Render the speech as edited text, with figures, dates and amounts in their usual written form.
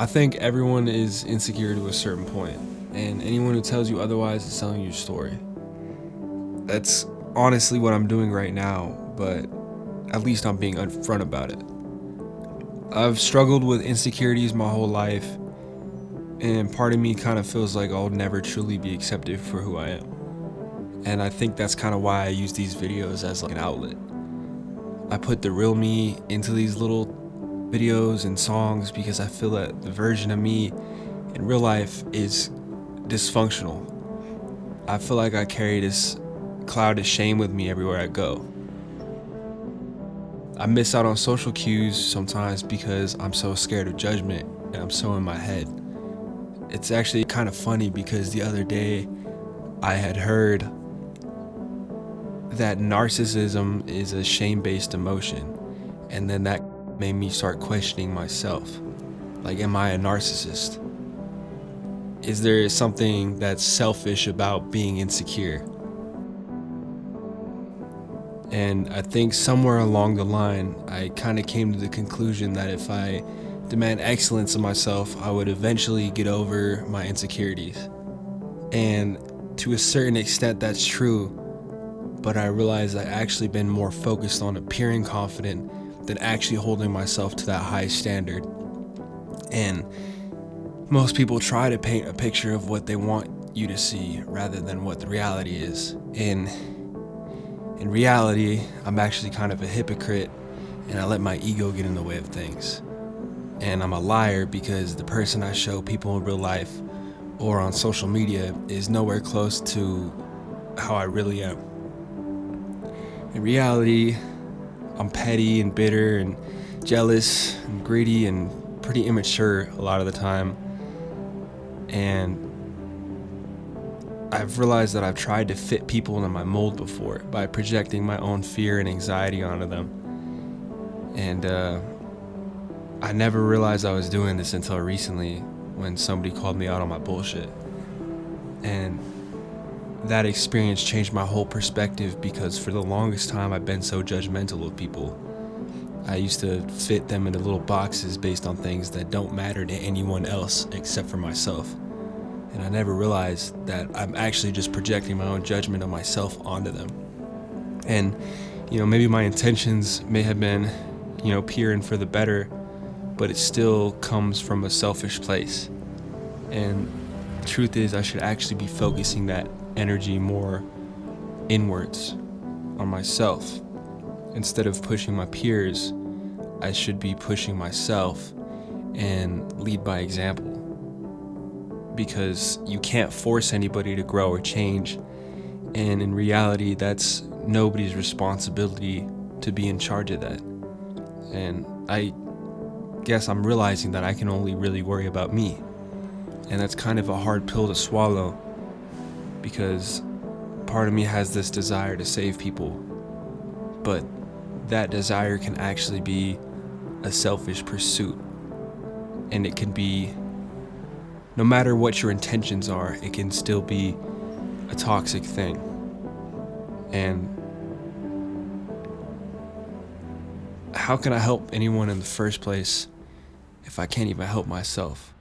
I think everyone is insecure to a certain point, and anyone who tells you otherwise is telling you a story. That's honestly what I'm doing right now, but at least I'm being upfront about it. I've struggled with insecurities my whole life, and part of me kind of feels like I'll never truly be accepted for who I am. And I think that's kind of why I use these videos as like an outlet. I put the real me into these little videos and songs because I feel that the version of me in real life is dysfunctional. I feel like I carry this cloud of shame with me everywhere I go. I miss out on social cues sometimes because I'm so scared of judgment and I'm so in my head. It's actually kind of funny because the other day I had heard that narcissism is a shame-based emotion, and then that made me start questioning myself. Like, am I a narcissist? Is there something that's selfish about being insecure? And I think somewhere along the line, I kind of came to the conclusion that if I demand excellence of myself, I would eventually get over my insecurities. And to a certain extent, that's true, but I realized I've actually been more focused on appearing confident than actually holding myself to that high standard. And most people try to paint a picture of what they want you to see rather than what the reality is. And in reality, I'm actually kind of a hypocrite, and I let my ego get in the way of things. And I'm a liar because the person I show people in real life or on social media is nowhere close to how I really am. In reality, I'm petty and bitter and jealous and greedy and pretty immature a lot of the time. And I've realized that I've tried to fit people into my mold before by projecting my own fear and anxiety onto them. And I never realized I was doing this until recently when somebody called me out on my bullshit. And that experience changed my whole perspective because for the longest time I've been so judgmental of people. I used to fit them into little boxes based on things that don't matter to anyone else except for myself. And I never realized that I'm actually just projecting my own judgment of myself onto them. And, maybe my intentions may have been, pure and for the better, but it still comes from a selfish place. And the truth is, I should actually be focusing that energy more inwards on myself. Instead of pushing my peers, I should be pushing myself and lead by example. Because you can't force anybody to grow or change, and in reality, that's nobody's responsibility to be in charge of that. And I guess I'm realizing that I can only really worry about me. And that's kind of a hard pill to swallow because part of me has this desire to save people, but that desire can actually be a selfish pursuit. And it can be, no matter what your intentions are, it can still be a toxic thing. And how can I help anyone in the first place if I can't even help myself?